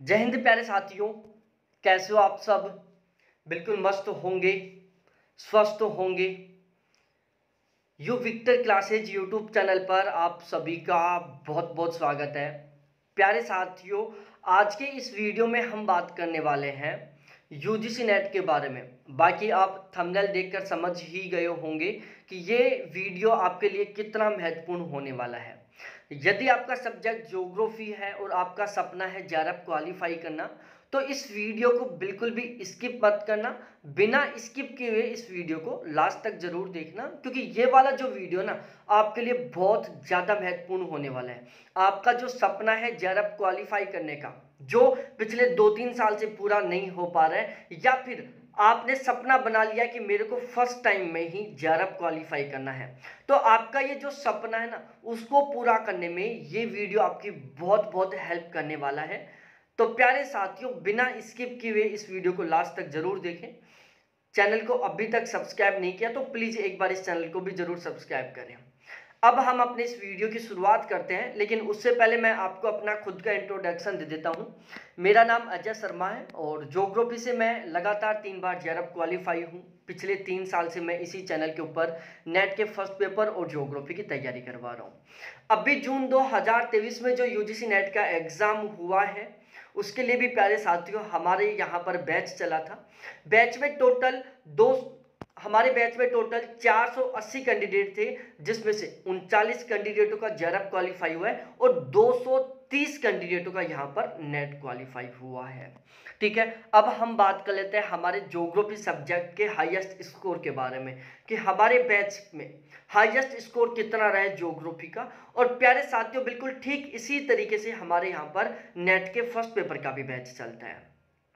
जय हिंद प्यारे साथियों, कैसे हो आप सब। बिल्कुल मस्त होंगे, स्वस्थ होंगे। U Victor classes YouTube channel पर आप सभी का बहुत बहुत स्वागत है। प्यारे साथियों, आज के इस वीडियो में हम बात करने वाले हैं यूजीसी नेट के बारे में। बाकी आप थंबनेल देखकर समझ ही गए होंगे कि ये वीडियो आपके लिए कितना महत्वपूर्ण होने वाला है। यदि आपका सब्जेक्ट ज्योग्राफी है और आपका सपना है जेआरएफ क्वालिफाई करना, तो इस वीडियो को बिल्कुल भी स्किप मत करना। बिना स्किप किए हुए इस वीडियो को लास्ट तक जरूर देखना, क्योंकि ये वाला जो वीडियो ना आपके लिए बहुत ज़्यादा महत्वपूर्ण होने वाला है। आपका जो सपना है जेआरएफ क्वालिफाई करने का, जो पिछले 2-3 साल से पूरा नहीं हो पा रहा है, या फिर आपने सपना बना लिया कि मेरे को फर्स्ट टाइम में ही जेआरएफ क्वालिफाई करना है, तो आपका ये जो सपना है ना, उसको पूरा करने में ये वीडियो आपकी बहुत बहुत हेल्प करने वाला है। तो प्यारे साथियों, बिना स्किप किए हुए इस वीडियो को लास्ट तक जरूर देखें। चैनल को अभी तक सब्सक्राइब नहीं किया तो प्लीज़ एक बार इस चैनल को भी जरूर सब्सक्राइब करें। अब हम अपने इस वीडियो की शुरुआत करते हैं, लेकिन उससे पहले मैं आपको अपना खुद का इंट्रोडक्शन दे देता हूं। मेरा नाम अजय शर्मा है और ज्योग्राफी से मैं लगातार 3 बार जेआरएफ क्वालिफाई हूं। पिछले 3 साल से मैं इसी चैनल के ऊपर नेट के फर्स्ट पेपर और ज्योग्राफी की तैयारी करवा रहा हूं। अभी जून 2023 में जो यूजीसी नेट का एग्ज़ाम हुआ है, उसके लिए भी प्यारे साथियों हमारे यहाँ पर बैच चला था। हमारे बैच में टोटल 480 कैंडिडेट थे, जिसमें से 39 कैंडिडेटों का जेआरएफ क्वालिफाई हुआ है और 230 कैंडिडेटों का यहाँ पर नेट क्वालिफाई हुआ है। ठीक है, अब हम बात कर लेते हैं हमारे ज्योग्राफी सब्जेक्ट के हाईएस्ट स्कोर के बारे में, कि हमारे बैच में हाईएस्ट स्कोर कितना रहा है ज्योग्राफी का। और प्यारे साथियों, बिल्कुल ठीक इसी तरीके से हमारे यहाँ पर नेट के फर्स्ट पेपर का भी बैच चलता है।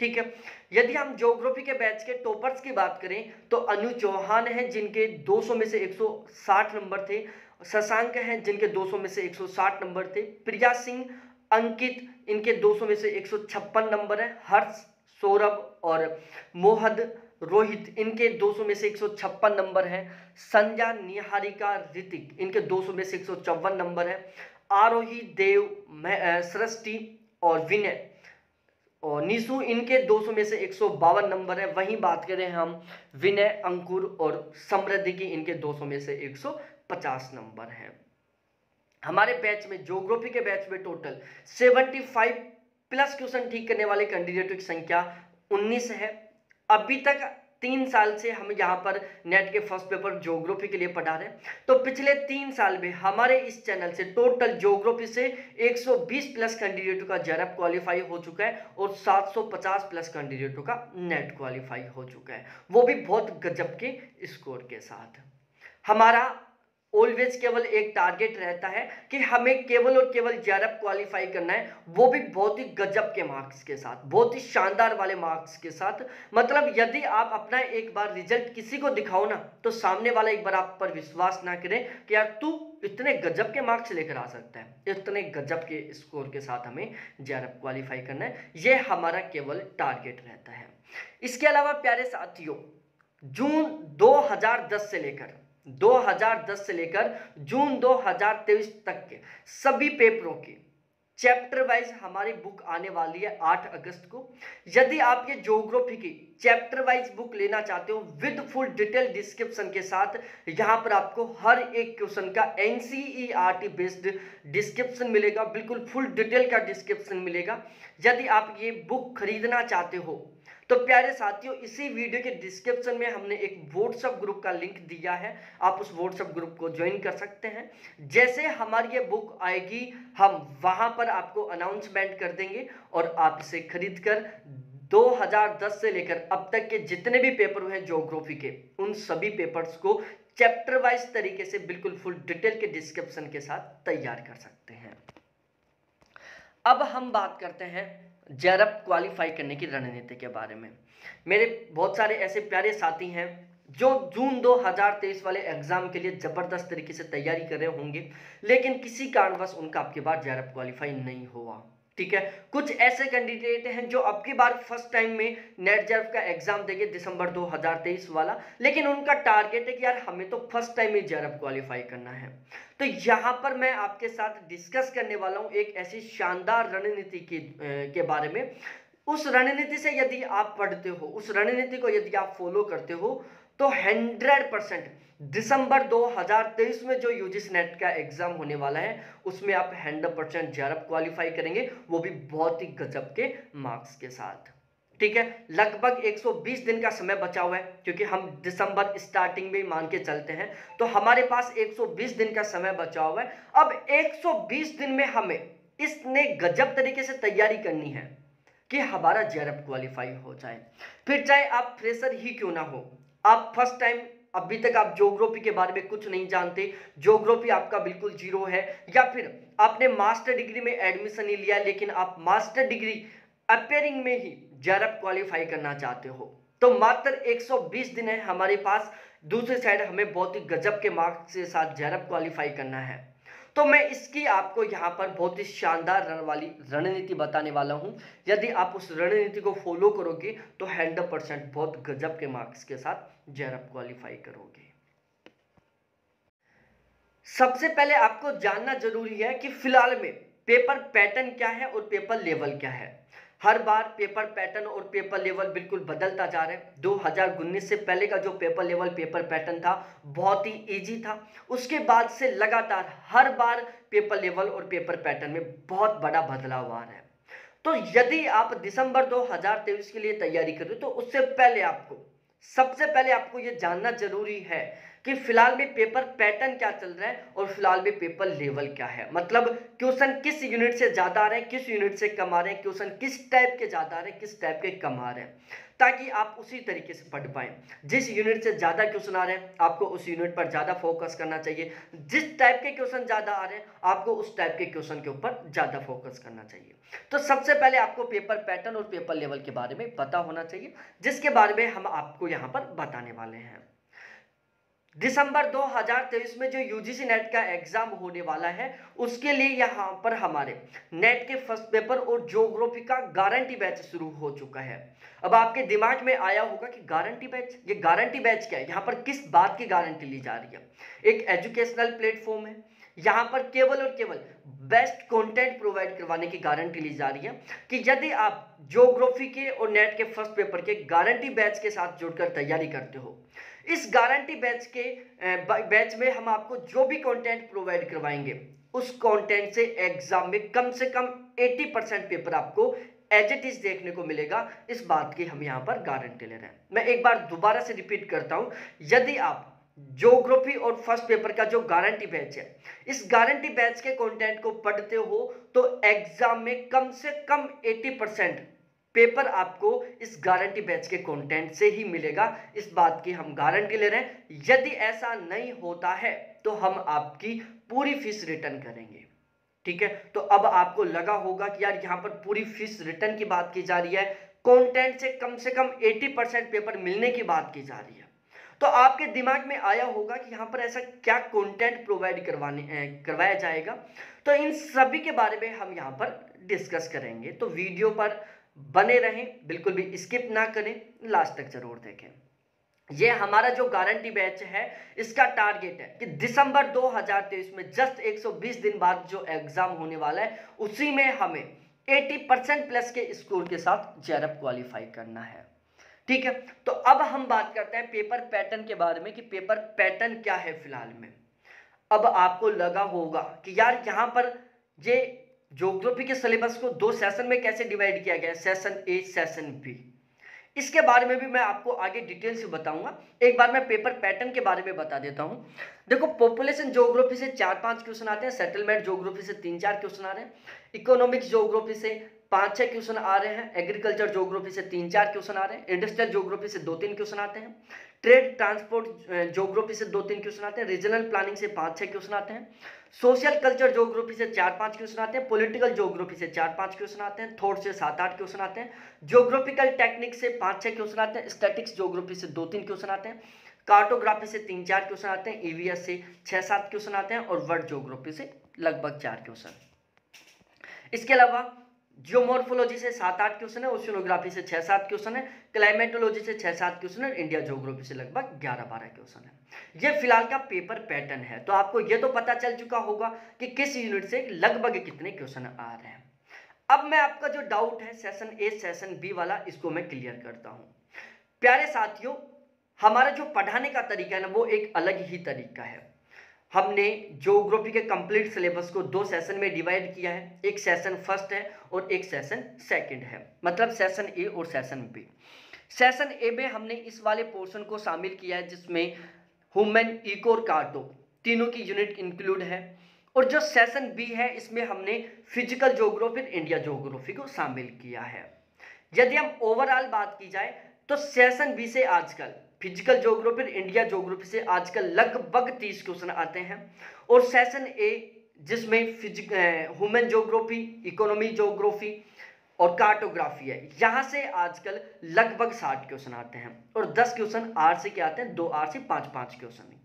ठीक है, यदि हम ज्योग्राफी के बैच के टॉपर्स की बात करें तो अनु चौहान हैं, जिनके 200 में से 160 नंबर थे। शशांक हैं, जिनके 200 में से 160 नंबर थे। प्रिया सिंह, अंकित, इनके 200 में से 156 नंबर है। हर्ष, सौरभ और मोहद, रोहित, इनके 200 में से 156 नंबर है। संध्या, निहारिका, ऋतिक, इनके 200 में से 154 नंबर है। आरोही, देव, सृष्टि और विनय और निशु, इनके 200 में से 152 नंबर है। वहीं बात करें हम विनय, अंकुर और समृद्धि की, इनके 200 में से 150 नंबर हैं। हमारे बैच में ज्योग्राफी के बैच में टोटल 75 प्लस क्वेश्चन ठीक करने वाले कैंडिडेटों की संख्या 19 है। अभी तक 3 साल से हम यहाँ पर नेट के फर्स्ट पेपर ज्योग्राफी के लिए पढ़ा रहे हैं। तो पिछले 3 साल में हमारे इस चैनल से टोटल ज्योग्राफी से 120 प्लस कैंडिडेटों का जेआरएफ क्वालिफाई हो चुका है और 750 प्लस कैंडिडेटों का नेट क्वालिफाई हो चुका है, वो भी बहुत गजब के स्कोर के साथ। हमारा ऑलवेज केवल एक टारगेट रहता है कि हमें केवल और केवल जेआरएफ क्वालिफाई करना है, वो भी बहुत ही गजब के मार्क्स के साथ, बहुत ही शानदार वाले मार्क्स के साथ। मतलब यदि आप अपना एक बार रिजल्ट किसी को दिखाओ ना, तो सामने वाला एक बार आप पर विश्वास ना करे कि यार तू इतने गजब के मार्क्स लेकर आ सकता है। इतने गजब के स्कोर के साथ हमें जेआरएफ क्वालिफाई करना है, ये हमारा केवल टारगेट रहता है। इसके अलावा प्यारे साथियों, जून 2010 से लेकर जून 2023 तक के सभी पेपरों की चैप्टर वाइज हमारी बुक आने वाली है 8 अगस्त को। यदि आप ये ज्योग्राफी की चैप्टर वाइज बुक लेना चाहते हो विद फुल डिटेल डिस्क्रिप्शन के साथ, यहाँ पर आपको हर एक क्वेश्चन का एनसीईआरटी बेस्ड डिस्क्रिप्शन मिलेगा, बिल्कुल फुल डिटेल का डिस्क्रिप्शन मिलेगा। यदि आप ये बुक खरीदना चाहते हो तो प्यारे साथियों, इसी वीडियो के डिस्क्रिप्शन में हमने एक व्हाट्सएप ग्रुप का लिंक दिया है, आप उस व्हाट्सएप ग्रुप को ज्वाइन कर सकते हैं। जैसे हमारी ये बुक आएगी, हम वहां पर आपको अनाउंसमेंट कर देंगे और आप इसे खरीद कर 2010 से लेकर अब तक के जितने भी पेपर हुए हैं ज्योग्राफी के, उन सभी पेपर्स को चैप्टर वाइज तरीके से बिल्कुल फुल डिटेल के डिस्क्रिप्शन के साथ तैयार कर सकते हैं। अब हम बात करते हैं जेआरएफ क्वालिफाई करने की रणनीति के बारे में। मेरे बहुत सारे ऐसे प्यारे साथी हैं जो जून 2023 वाले एग्जाम के लिए जबरदस्त तरीके से तैयारी कर रहे होंगे, लेकिन किसी कारणवश उनका आपके बार जेआरएफ क्वालिफाई नहीं हुआ। ठीक है। कुछ ऐसे कैंडिडेट हैं जो अब की बार फर्स्ट टाइम में नेट जेआरएफ का एग्जाम देंगे दिसंबर 2023 वाला, लेकिन उनका टारगेट है कि यार हमें तो फर्स्ट टाइम ही जेआरएफ क्वालिफाई करना है। तो यहाँ पर मैं आपके साथ डिस्कस करने वाला हूँ एक ऐसी शानदार रणनीति के बारे में। उस रणनीति से यदि आप पढ़ते हो, उस रणनीति को यदि आप फॉलो करते हो, तो 100% दिसंबर 2023 में जो यूजीसी नेट का एग्जाम होने वाला है उसमें आप 100% जेआरएफ क्वालिफाई करेंगे, वो भी बहुत ही गजब के मार्क्स के साथ। ठीक है, लगभग 120 दिन का समय बचा हुआ है, क्योंकि हम दिसंबर स्टार्टिंग में मान के चलते हैं, तो हमारे पास 120 दिन का समय बचा हुआ है। अब 120 दिन में हमें इसने गजब तरीके से तैयारी करनी है कि हमारा जेआरएफ क्वालिफाई हो जाए। फिर चाहे आप फ्रेशर ही क्यों ना हो, आप फर्स्ट टाइम, अभी तक आप ज्योग्राफी के बारे में कुछ नहीं जानते, ज्योग्राफी आपका बिल्कुल जीरो है, या फिर आपने मास्टर डिग्री में एडमिशन नहीं लिया लेकिन आप मास्टर डिग्री अपेयरिंग में ही जेआरएफ क्वालिफाई करना चाहते हो, तो मात्र 120 दिन है हमारे पास। दूसरी साइड हमें बहुत ही गजब के मार्क्स के साथ जेआरएफ क्वालिफाई करना है। तो मैं इसकी आपको यहाँ पर बहुत ही शानदार रणनीति बताने वाला हूँ। यदि आप उस रणनीति को फॉलो करोगे तो 100% बहुत गजब के मार्क्स के साथ जेआरएफ क्वालिफाई करोगे। सबसे पहले आपको जानना जरूरी है कि फिलहाल में पेपर पैटर्न क्या है और पेपर लेवल क्या है। हर बार पेपर पैटर्न और पेपर लेवल बिल्कुल बदलता जा रहा है। 2019 से पहले का जो पेपर लेवल पेपर पैटर्न था बहुत ही इजी था, उसके बाद से लगातार हर बार पेपर लेवल और पेपर पैटर्न में बहुत बड़ा बदलाव आ रहा है। तो यदि आप दिसंबर 2023 के लिए तैयारी कर रहे हो, तो उससे पहले सबसे पहले आपको यह जानना जरूरी है कि फिलहाल में पेपर पैटर्न क्या चल रहा है और फिलहाल में पेपर लेवल क्या है। मतलब क्वेश्चन किस यूनिट से ज्यादा आ रहे हैं, किस यूनिट से कम आ रहे हैं, क्वेश्चन किस टाइप के ज्यादा आ रहे हैं, किस टाइप के कम आ रहे हैं, ताकि आप उसी तरीके से पढ़ पाएं। जिस यूनिट से ज्यादा क्वेश्चन आ रहे हैं आपको उस यूनिट पर ज्यादा फोकस करना चाहिए, जिस टाइप के क्वेश्चन ज्यादा आ रहे हैं आपको उस टाइप के क्वेश्चन के ऊपर ज्यादा फोकस करना चाहिए। तो सबसे पहले आपको पेपर पैटर्न और पेपर लेवल के बारे में पता होना चाहिए, जिसके बारे में हम आपको यहाँ पर बताने वाले हैं। दिसंबर 2023 में जो यूजीसी नेट का एग्जाम होने वाला है उसके लिए यहाँ पर हमारे नेट के फर्स्ट पेपर और ज्योग्राफी का गारंटी बैच शुरू हो चुका है। अब आपके दिमाग में आया होगा कि गारंटी बैच, ये गारंटी बैच क्या है, यहाँ पर किस बात की गारंटी ली जा रही है। एक एजुकेशनल प्लेटफॉर्म है, यहाँ पर केवल और केवल बेस्ट कंटेंट प्रोवाइड करवाने की गारंटी ली जा रही है कि यदि आप ज्योग्राफी के और नेट के फर्स्ट पेपर के गारंटी बैच के साथ जुड़कर तैयारी करते हो, इस गारंटी बैच में हम आपको जो भी कंटेंट प्रोवाइड करवाएंगे उस कंटेंट से एग्जाम में कम से कम 80% पेपर आपको एज इट इज देखने को मिलेगा। इस बात की हम यहाँ पर गारंटी ले रहे हैं। मैं एक बार दोबारा से रिपीट करता हूँ, यदि आप ज्योग्राफी और फर्स्ट पेपर का जो गारंटी बैच है, इस गारंटी बैच के कंटेंट को पढ़ते हो तो एग्जाम में कम से कम 80% पेपर आपको इस गारंटी बैच के कंटेंट से ही मिलेगा। इस बात की हम गारंटी ले रहे हैं। यदि ऐसा नहीं होता है तो हम आपकी पूरी फीस रिटर्न करेंगे। ठीक है, तो अब आपको लगा होगा कि यार यहाँ पर पूरी फीस रिटर्न की बात की जा रही है, कंटेंट से कम 80% पेपर मिलने की बात की जा रही है। तो आपके दिमाग में आया होगा कि यहाँ पर ऐसा क्या कंटेंट प्रोवाइड करवाया जाएगा। तो इन सभी के बारे में हम यहाँ पर डिस्कस करेंगे, तो वीडियो पर बने रहें, बिल्कुल भी स्किप ना करें, लास्ट तक जरूर देखें। ये हमारा जो गारंटी बैच है इसका टारगेट है कि दिसंबर 2023 में जस्ट 120 दिन बाद जो एग्जाम होने वाला है उसी में हमें 80% प्लस के स्कोर के साथ जेआरएफ क्वालिफाई करना है। ठीक है, तो अब हम बात करते हैं पेपर पैटर्न के बारे में कि पेपर पैटर्न क्या है फिलहाल में। अब आपको लगा होगा कि यार यहाँ पर ये ज्योग्राफी के सिलेबस को 2 सेशन में कैसे डिवाइड किया गया है, सेशन ए सेशन बी, इसके बारे में भी मैं आपको आगे डिटेल से बताऊंगा। एक बार मैं पेपर पैटर्न के बारे में बता देता हूं। देखो, पॉपुलेशन ज्योग्राफी से 4-5 क्वेश्चन आते हैं, सेटलमेंट ज्योग्राफी से 3-4 क्वेश्चन आ रहे हैं, इकोनॉमिक्स ज्योग्राफी से 5-6 क्वेश्चन आ रहे हैं, एग्रीकल्चर ज्योग्राफी से 3-4 क्वेश्चन आ रहे हैं, इंडस्ट्रियल ज्योग्राफी से 2-3 क्वेश्चन आते हैं, ट्रेड ट्रांसपोर्ट ज्योग्राफी से 2-3 क्वेश्चन आते हैं, रीजनल प्लानिंग से 5-6 क्वेश्चन आते हैं, सोशल कल्चर ज्योग्राफी से 4-5 क्वेश्चन आते हैं, पॉलिटिकल ज्योग्राफी से 4-5 क्वेश्चन आते हैं, थॉट से 7-8 क्वेश्चन आते हैं, ज्योग्राफिकल टेक्निक से 5-6 क्वेश्चन आते हैं, स्टैटिक्स ज्योग्राफी से 2-3 क्वेश्चन आते हैं, कार्टोग्राफी से 3-4 क्वेश्चन आते हैं, ईवीएस से 6-7 क्वेश्चन आते हैं और वर्ल्ड ज्योग्राफी से लगभग 4 क्वेश्चन। इसके अलावा जियोमॉर्फोलॉजी से 7-8 क्वेश्चन है, ओशियोनोग्राफी से 6-7 क्वेश्चन है, क्लाइमेटोलॉजी से 6-7 क्वेश्चन है, इंडिया ज्योग्राफी से लगभग 11-12 क्वेश्चन है। ये फिलहाल का पेपर पैटर्न है। तो आपको ये तो पता चल चुका होगा कि किस यूनिट से लगभग कितने क्वेश्चन आ रहे हैं। अब मैं आपका जो डाउट है सेशन ए सेशन बी वाला, इसको मैं क्लियर करता हूं। प्यारे साथियों, हमारा जो पढ़ाने का तरीका है ना, वो एक अलग ही तरीका है। हमने ज्योग्राफी के कंप्लीट सिलेबस को 2 सेशन में डिवाइड किया है। एक सेशन फर्स्ट है और एक सेशन सेकंड है, मतलब सेशन ए और सेशन बी। सेशन ए में हमने इस वाले पोर्शन को शामिल किया है जिसमें ह्यूमन, इको और कार्टो तीनों की यूनिट इंक्लूड है। और जो सेशन बी है इसमें हमने फिजिकल ज्योग्राफी, इंडिया ज्योग्राफी को शामिल किया है। यदि हम ओवरऑल बात की जाए तो सेशन बी से आजकल फिजिकल ज्योग्राफी, इंडिया ज्योग्राफी से आजकल लगभग 30 क्वेश्चन आते हैं। और सेशन ए जिसमें ह्यूमन ज्योग्राफी, इकोनॉमी ज्योग्राफी और कार्टोग्राफी है, यहां से आजकल लगभग 60 क्वेश्चन आते हैं। और 10 क्वेश्चन आर से के आते हैं, 2 आर से 5-5 क्वेश्चन के।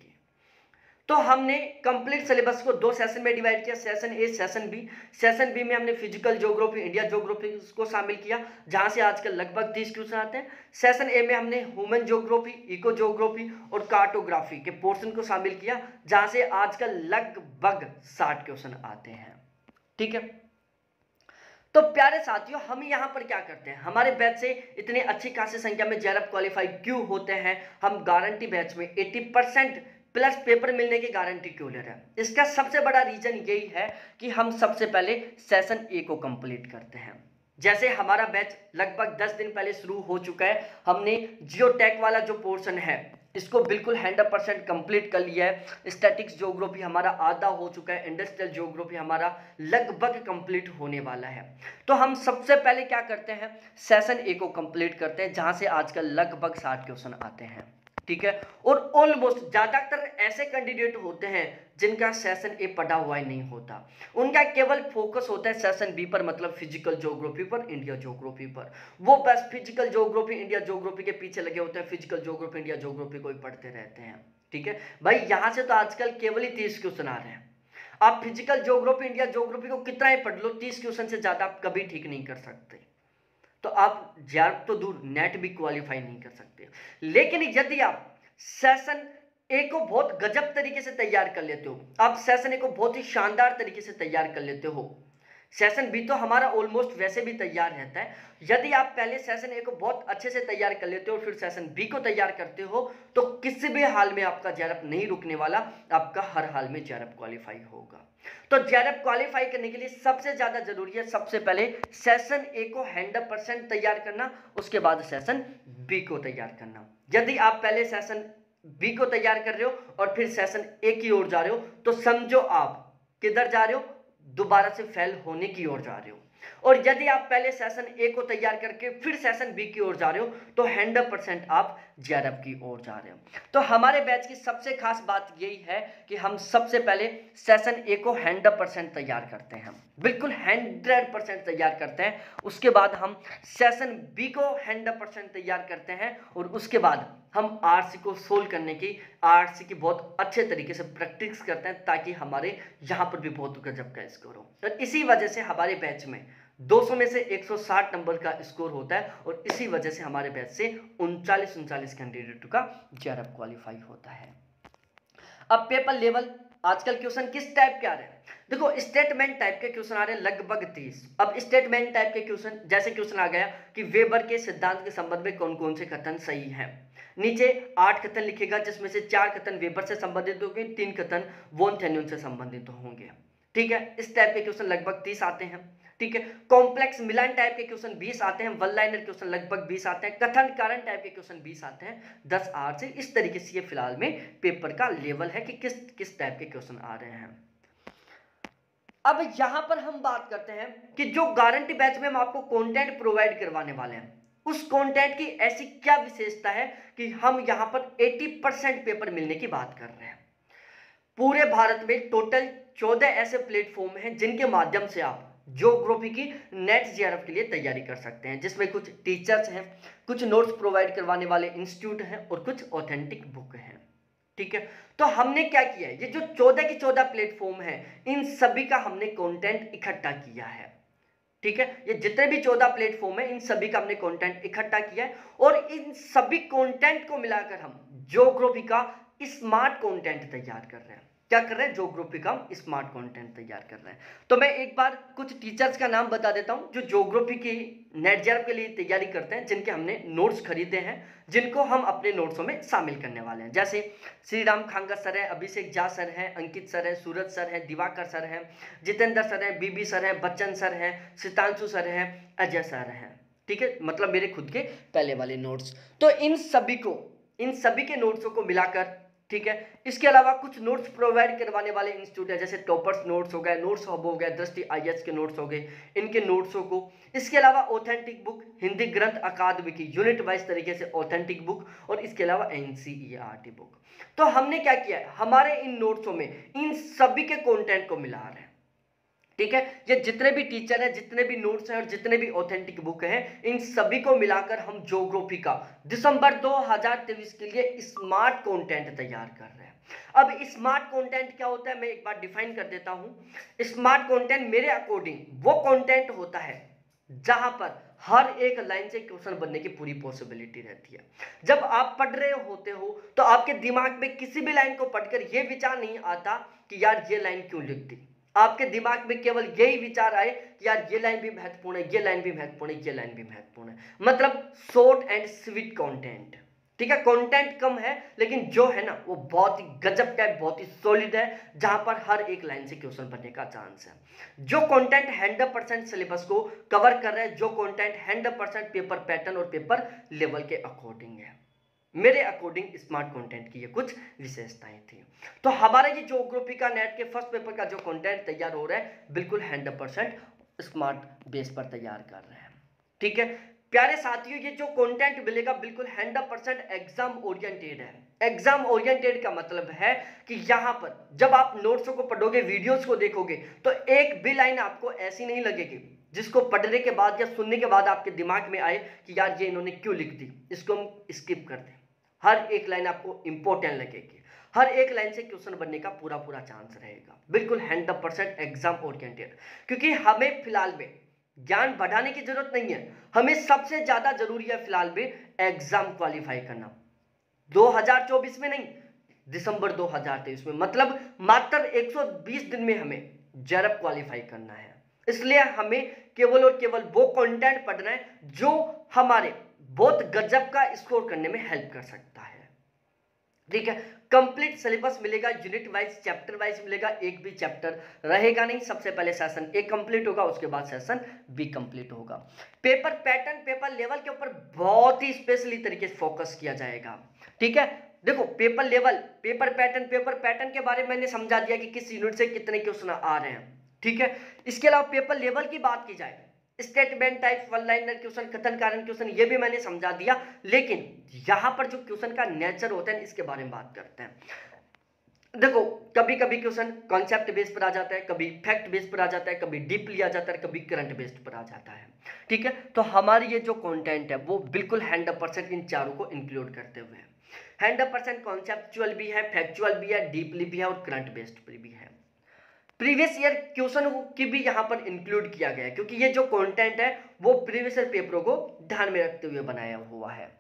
तो हमने कंप्लीट सिलेबस को 2 सेशन में डिवाइड किया, session A session B. Session B में हमने फिजिकल ज्योग्राफी, इंडिया ज्योग्राफी को शामिल किया, जहां से आजकल लगभग 30 क्वेश्चन आते हैं। सेशन ए में हमने ह्यूमन ज्योग्राफी, इको ज्योग्राफी और कार्टोग्राफी के पोर्शन को शामिल किया, जहां से आजकल लगभग 60 क्वेश्चन आते हैं। ठीक है, तो प्यारे साथियों, हम यहाँ पर क्या करते हैं, हमारे बैच से इतनी अच्छी खासी संख्या में जेआरएफ क्वालिफाई क्यों होते हैं, हम गारंटी बैच में 80% प्लस पेपर मिलने की गारंटी क्यों ले रहे हैं? इसका सबसे बड़ा रीजन यही है कि हम सबसे पहले सेशन ए को कंप्लीट करते हैं। जैसे हमारा बैच लगभग 10 दिन पहले शुरू हो चुका है, हमने जियोटेक वाला जो पोर्शन है इसको बिल्कुल 100% कंप्लीट कर लिया है। स्टैटिक्स ज्योग्राफी हमारा आधा हो चुका है, इंडस्ट्रियल ज्योग्राफी हमारा लगभग कंप्लीट होने वाला है। तो हम सबसे पहले क्या करते हैं, सेशन ए को कंप्लीट करते हैं, जहां से आजकल लगभग 60 क्वेश्चन आते हैं। ठीक है, और ऑलमोस्ट ज्यादातर ऐसे कैंडिडेट होते हैं जिनका सेशन ए पढ़ा हुआ ही नहीं होता, उनका केवल फोकस होता है सेशन बी पर, मतलब फिजिकल ज्योग्राफी पर, इंडिया ज्योग्राफी पर। वो बस फिजिकल ज्योग्राफी, इंडिया ज्योग्राफी के पीछे लगे होते हैं, फिजिकल ज्योग्राफी, इंडिया ज्योग्राफी को ही पढ़ते रहते हैं। ठीक है भाई, यहां से तो आजकल केवल ही 30 क्वेश्चन आ रहे हैं। आप फिजिकल ज्योग्राफी, इंडिया ज्योग्राफी को कितना ही पढ़ लो, 30 क्वेश्चन से ज्यादा आप कभी ठीक नहीं कर सकते। तो आप जेआरएफ तो दूर, नेट भी क्वालिफाई नहीं कर सकते। लेकिन यदि आप सेशन ए को बहुत गजब तरीके से तैयार कर लेते हो, आप सेशन ए को बहुत ही शानदार तरीके से तैयार कर लेते हो, सेशन बी तो हमारा ऑलमोस्ट वैसे भी तैयार रहता है। यदि आप पहले सेशन ए को बहुत अच्छे से तैयार कर लेते हो और फिर सेशन बी को तैयार करते हो, तो किसी भी हाल में आपका जेआरएफ नहीं रुकने वाला, आपका हर हाल में जेआरएफ क्वालिफाई होगा। तो जेआरएफ क्वालिफाई करने के लिए सबसे ज्यादा जरूरी है सबसे पहले सेशन ए को 100% तैयार करना, उसके बाद सेशन बी को तैयार करना। यदि आप पहले सेशन बी को तैयार कर रहे हो और फिर सेशन ए की ओर जा रहे हो, तो समझो आप किधर जा रहे हो, दोबारा से फेल होने की ओर जा रहे हो। और यदि आप पहले सेशन ए को तैयार करके फिर सेशन बी की ओर जा रहे हो, तो 100% आप जेआरएफ की ओर जा रहे हो। तो हमारे बैच की सबसे खास बात यही है कि हम सबसे पहले सेशन ए को 100% तैयार करते हैं, बिल्कुल 100% तैयार करते हैं। उसके बाद हम सेशन बी को 100% तैयार करते हैं और उसके बाद हम आरसी को सोल्व करने की, आरसी की बहुत अच्छे तरीके से प्रैक्टिस करते हैं, ताकि हमारे यहाँ पर भी बहुत गजब का स्कोर हो। और इसी वजह से हमारे बैच में 200 में से 160 नंबर का स्कोर होता है, और इसी वजह से हमारे बैच से 39 कैंडिडेट का जेआरएफ क्वालिफाई होता है। अब पेपर लेवल आजकल क्वेश्चन किस टाइप के आ रहे हैं, देखो स्टेटमेंट टाइप के क्वेश्चन आ रहे हैं लगभग 30। अब स्टेटमेंट टाइप के क्वेश्चन, जैसे क्वेश्चन आ गया कि वेबर के सिद्धांत के संबंध में कौन कौन से कथन सही हैं। नीचे 8 कथन लिखेगा, जिसमें से 4 कथन वेबर से संबंधित होंगे, 3 कथन वॉन थेन्यून से संबंधित होंगे। ठीक है, इस टाइप के क्वेश्चन लगभग 30 आते हैं। ठीक है, कॉम्प्लेक्स मिलान टाइप के क्वेश्चन 20 आते हैं, वन लाइनर क्वेश्चन लगभग 20 आते हैं, कथन कारण टाइप के क्वेश्चन 20 आते हैं, 10 आर से। इस तरीके से ये फिलहाल में पेपर का लेवल है कि किस किस टाइप के क्वेश्चन आ रहे हैं। अब यहां पर हम बात करते हैं कि जो गारंटी बैच में हम आपको कंटेंट प्रोवाइड करवाने वाले हैं, उस कंटेंट की ऐसी क्या विशेषता है कि हम यहां पर 80% पेपर मिलने की बात कर रहे हैं। पूरे भारत में टोटल 14 ऐसे प्लेटफॉर्म हैं जिनके माध्यम से आप ज्योग्राफी की नेट जेआरएफ के लिए तैयारी कर सकते हैं, जिसमें कुछ टीचर्स हैं, कुछ नोट्स प्रोवाइड करवाने वाले इंस्टीट्यूट हैं और कुछ ऑथेंटिक बुक हैं। ठीक है, तो हमने क्या किया है, ये जो 14 की 14 प्लेटफॉर्म है, इन सभी का हमने कंटेंट इकट्ठा किया है। ठीक है, ये जितने भी 14 प्लेटफॉर्म है इन सभी का हमने कंटेंट इकट्ठा किया है और इन सभी कंटेंट को मिलाकर हम ज्योग्राफी का स्मार्ट कंटेंट तैयार कर रहे हैं। क्या कर रहे हैं? ज्योग्राफी का स्मार्ट कंटेंट तैयार कर रहे हैं। तो मैं एक बार कुछ टीचर्स का नाम बता देता हूं जो ज्योग्राफी की नेट जेआरएफ के लिए तैयारी करते हैं, जिनके हमने नोट्स खरीदे हैं, जिनको हम अपने नोट्सों में शामिल करने वाले हैं। जैसे श्री राम खांगा सर है, अभिषेक झा सर है, अंकित सर है, सूरज सर है, दिवाकर सर है, जितेंद्र सर है, बीबी सर है, बच्चन सर है, सितांशु सर है, अजय सर है। ठीक है, मतलब मेरे खुद के पहले वाले नोट्स। तो इन सभी के नोट्सों को मिलाकर, ठीक है, इसके अलावा कुछ नोट्स प्रोवाइड करवाने वाले इंस्टीट्यूट है, जैसे टॉपर्स नोट्स हो गए, नोट्स हब हो गए, दृष्टि आईएएस के नोट्स हो गए, इनके नोट्सों को, इसके अलावा ऑथेंटिक बुक, हिंदी ग्रंथ अकादमी की यूनिट वाइज तरीके से ऑथेंटिक बुक, और इसके अलावा एनसीईआरटी बुक। तो हमने क्या किया है, हमारे इन नोट्सों में इन सभी के कंटेंट को मिला रहे हैं। ठीक है, ये जितने भी टीचर हैं, जितने भी नोट्स हैं और जितने भी ऑथेंटिक बुक हैं, इन सभी को मिलाकर हम ज्योग्राफी का दिसंबर 2023 के लिए स्मार्ट कंटेंट तैयार कर रहे हैं। अब स्मार्ट कंटेंट क्या होता है मैं एक बार डिफाइन कर देता हूं। स्मार्ट कंटेंट मेरे अकॉर्डिंग वो कंटेंट होता है जहां पर हर एक लाइन से क्वेश्चन बनने की पूरी पॉसिबिलिटी रहती है। जब आप पढ़ रहे होते हो तो आपके दिमाग में किसी भी लाइन को पढ़कर यह विचार नहीं आता कि यार ये लाइन क्यों लिख दी। आपके दिमाग में केवल यही विचार आए कि यार ये लाइन भी महत्वपूर्ण है, ये लाइन भी महत्वपूर्ण है, ये लाइन भी महत्वपूर्ण है। मतलब शॉर्ट एंड स्वीट कंटेंट। ठीक है, कंटेंट कम है लेकिन जो है ना वो बहुत ही गजब का है, बहुत ही सॉलिड है, जहां पर हर एक लाइन से क्वेश्चन बनने का चांस है। जो कंटेंट 100% सिलेबस को कवर कर रहा है, जो कंटेंट 100% पेपर पैटर्न और पेपर लेवल के अकॉर्डिंग है। मेरे अकॉर्डिंग स्मार्ट कंटेंट की ये कुछ विशेषताएं थी। तो हमारा ये ज्योग्राफी का नेट के फर्स्ट पेपर का जो कंटेंट तैयार हो रहा है बिल्कुल 100% स्मार्ट बेस पर तैयार कर रहे हैं। ठीक है प्यारे साथियों, ये जो कंटेंट मिलेगा बिल्कुल 100% एग्जाम ओरिएंटेड है। एग्जाम ओरिएंटेड का मतलब है कि यहाँ पर जब आप नोट्सों को पढ़ोगे, वीडियोस को देखोगे, तो एक भी लाइन आपको ऐसी नहीं लगेगी जिसको पढ़ने के बाद या सुनने के बाद आपके दिमाग में आए कि यार ये इन्होंने क्यों लिख दी, इसको हम स्किप कर दें। हर एक लाइन आपको इंपॉर्टेंट लगेगी, हर एक लाइन से क्वेश्चन बनने का पूरा चांस रहेगा। बिल्कुल 100% एग्जाम ओरिएंटेड, क्योंकि हमें फिलहाल में ज्ञान बढ़ाने की जरूरत नहीं है, हमें सबसे ज्यादा जरूरी है फिलहाल में एग्जाम क्वालिफाई करना। 2024 में नहीं, दिसंबर 2023 में, मतलब मात्र 120 दिन में हमें जेआरएफ क्वालिफाई करना है। इसलिए हमें केवल और केवल वो कंटेंट पढ़ना है जो हमारे बहुत गजब का स्कोर करने में हेल्प कर सकता है। ठीक है, कंप्लीट सिलेबस मिलेगा, यूनिट वाइज चैप्टर वाइज मिलेगा, एक भी चैप्टर रहेगा नहीं। सबसे पहले सेशन ए कंप्लीट होगा, उसके बाद सेशन बी कंप्लीट होगा। पेपर पैटर्न, पेपर लेवल के ऊपर बहुत ही स्पेशली तरीके से फोकस किया जाएगा। ठीक है, देखो पेपर लेवल, पेपर पैटर्न के बारे में मैंने समझा दिया कि किस यूनिट से कितने क्वेश्चन आ रहे हैं। ठीक है, इसके अलावा पेपर लेवल की बात की जाए, statement type, one liner question, कथन कारण क्वेश्चन, ये भी मैंने समझा दिया। लेकिन यहां पर जो क्वेश्चन का नेचर होता है इसके बारे में बात करते हैं। देखो कभी कभी क्वेश्चन कॉन्सेप्ट बेस पर आ जाता है, कभी फैक्ट बेस पर आ जाता है, कभी डीपली आ जाता है, कभी करंट बेस्ड पर आ जाता है। ठीक है, तो हमारी ये जो कंटेंट है वो बिल्कुल 100% इन चारों को इंक्लूड करते हुए है। 100% कॉन्सेप्चुअल भी है, फैक्चुअल भी है, डीपली भी है और करंट बेस्ड पर भी है। प्रीवियस ईयर क्वेश्चन की भी यहाँ पर इंक्लूड किया गया है, क्योंकि ये जो कंटेंट है वो प्रीवियस ईयर पेपरों को ध्यान में रखते हुए बनाया हुआ है।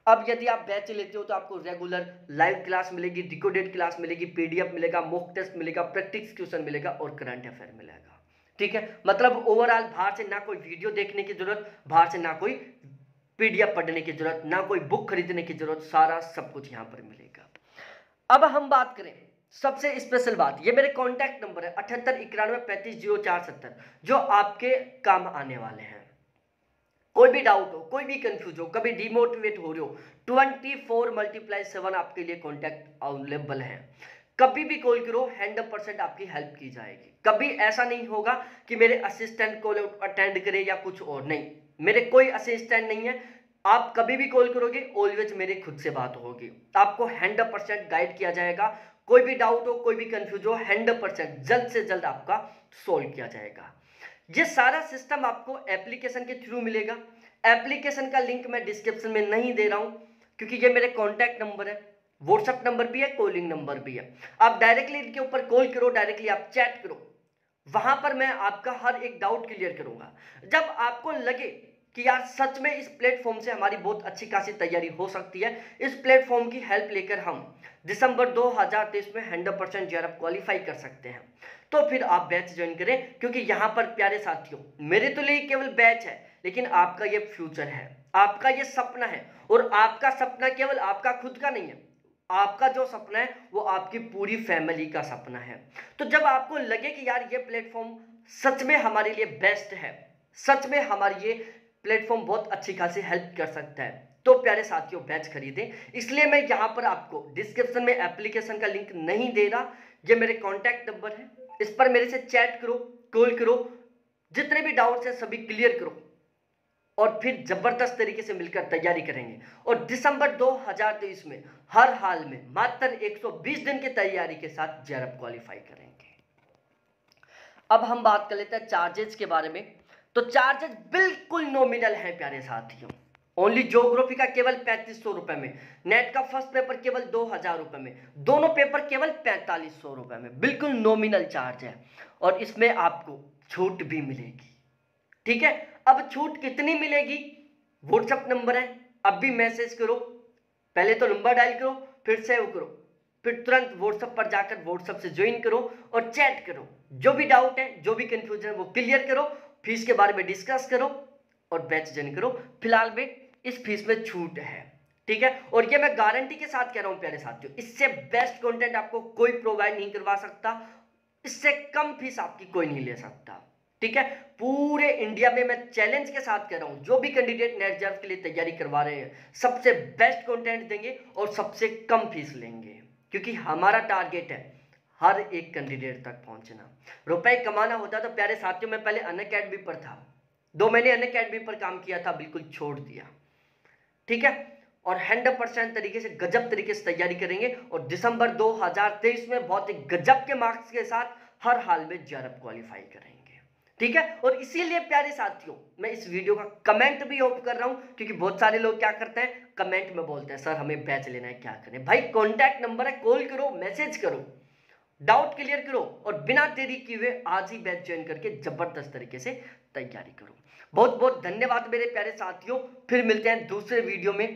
अब यदि आप बैच लेते हो तो आपको रेगुलर लाइव क्लास मिलेगी, डिकोडेड क्लास मिलेगी, पीडीएफ मिलेगा, मॉक टेस्ट मिलेगा, प्रैक्टिस क्वेश्चन मिलेगा और करंट अफेयर मिलेगा। ठीक है, मतलब ओवरऑल बाहर से ना कोई वीडियो देखने की जरूरत, बाहर से ना कोई पीडीएफ पढ़ने की जरूरत, ना कोई बुक खरीदने की जरूरत, सारा सब कुछ यहाँ पर मिलेगा। अब हम बात करें सबसे स्पेशल बात, ये मेरे कॉन्टैक्ट नंबर है 7891350470, जो आपके काम आने वाले हैं। कोई भी डाउट हो, कोई भी कंफ्यूज हो, कभी डिमोटिवेट हो रहे हो, 24/7 आपके लिए कॉन्टैक्ट अवेलेबल है। कभी भी कॉल करो, 100% आपकी हेल्प की जाएगी। कभी ऐसा नहीं होगा कि मेरे असिस्टेंट कॉल अटेंड करे या कुछ और, नहीं, मेरे कोई असिस्टेंट नहीं है। आप कभी भी कॉल करोगे ऑलवेज मेरे खुद से बात होगी, आपको 100% गाइड किया जाएगा। कोई भी डाउट हो, कोई भी कंफ्यूज हो, 100% जल्द से जल्द आपका सोल्व किया जाएगा। ये सारा सिस्टम आपको एप्लीकेशन के थ्रू मिलेगा। एप्लीकेशन का लिंक मैं डिस्क्रिप्शन में नहीं दे रहा हूं, क्योंकि ये मेरे कॉन्टैक्ट नंबर है, व्हाट्सएप नंबर भी है, कॉलिंग नंबर भी है। आप डायरेक्टली इनके ऊपर कॉल करो, डायरेक्टली आप चैट करो, वहां पर मैं आपका हर एक डाउट क्लियर करूंगा। जब आपको लगे कि यार सच में इस प्लेटफॉर्म से हमारी बहुत अच्छी खासी तैयारी हो सकती है, इस प्लेटफॉर्म की हेल्प लेकर हम दिसंबर 2023 में 100% जेआरएफ क्वालिफाई कर सकते हैं, तो फिर आप बैच ज्वाइन करें। क्योंकि यहाँ पर प्यारे साथियों, मेरे तो लिए केवल बैच है, लेकिन आपका ये फ्यूचर है, आपका ये सपना है। और आपका सपना केवल आपका खुद का नहीं है, आपका जो सपना है वो आपकी पूरी फैमिली का सपना है। तो जब आपको लगे कि यार ये प्लेटफॉर्म सच में हमारे लिए बेस्ट है, सच में हमारी ये प्लेटफॉर्म बहुत अच्छी खासी हेल्प कर सकता है, तो प्यारे साथियों बैच खरीदें। इसलिए मैं यहाँ पर आपको डिस्क्रिप्शन में एप्लीकेशन का लिंक नहीं दे रहा, ये मेरे कॉन्टैक्ट नंबर है, इस पर मेरे से चैट करो, कॉल करो, जितने भी डाउट्स हैं सभी क्लियर करो, और फिर जबरदस्त तरीके से मिलकर तैयारी करेंगे। और दिसंबर 2023 में हर हाल में मात्र 120 दिन की तैयारी के साथ जेआरएफ क्वालिफाई करेंगे। अब हम बात कर लेते हैं चार्जेस के बारे में। तो चार्जेस बिल्कुल नॉमिनल है प्यारे साथियों। ओनली ज्योग्राफी का केवल 3500 रुपए में, नेट का फर्स्ट पेपर केवल 2000 रुपए में, दोनों पेपर केवल 4500 रुपए में, बिल्कुल नॉमिनल चार्ज है। और इसमें आपको छूट भी मिलेगी, ठीक है। अब छूट कितनी मिलेगी, व्हाट्सएप नंबर है, अब भी मैसेज करो, पहले तो नंबर डायल करो, फिर सेव करो, फिर तुरंत व्हाट्सएप पर जाकर व्हाट्सएप से ज्वाइन करो और चैट करो, जो भी डाउट है, जो भी कंफ्यूजन है वो क्लियर करो, फीस के बारे में डिस्कस करो और बैच ज्वाइन करो। फिलहाल में इस फीस में छूट है, ठीक है। और ये मैं गारंटी के साथ कह रहा हूं प्यारे साथियों, इससे बेस्ट कंटेंट आपको कोई प्रोवाइड नहीं करवा सकता, इससे कम फीस आपकी कोई नहीं ले सकता, ठीक है। पूरे इंडिया में मैं चैलेंज के साथ कह रहा हूं, जो भी कैंडिडेट नेट जेआरएफ के लिए तैयारी करवा रहे हैं सबसे बेस्ट कंटेंट देंगे और सबसे कम फीस लेंगे, क्योंकि हमारा टारगेट है हर एक कैंडिडेट तक पहुंचना। रुपए कमाना होता तो प्यारे साथियों, मैं पहले अनअकैडमी पर था, 2 महीने अनअकैडमी पर काम किया था, बिल्कुल छोड़ दिया, ठीक है। और 100% तरीके से गजब तरीके से तैयारी करेंगे और दिसंबर 2023 में बहुत ही गजब के मार्क्स के साथ हर हाल में जेआरएफ क्वालिफाई करेंगे, ठीक है। और इसीलिए प्यारे साथियों मैं इस वीडियो का कमेंट भी ऑफ कर रहा हूं, क्योंकि बहुत सारे लोग क्या करते हैं, कमेंट में बोलते हैं सर हमें बैच लेना है, क्या करें। भाई कॉन्टैक्ट नंबर है, कॉल करो, मैसेज करो, डाउट क्लियर करो और बिना देरी किए हुए आज ही बैच ज्वाइन करके जबरदस्त तरीके से तैयारी करो। बहुत बहुत धन्यवाद मेरे प्यारे साथियों, फिर मिलते हैं दूसरे वीडियो में।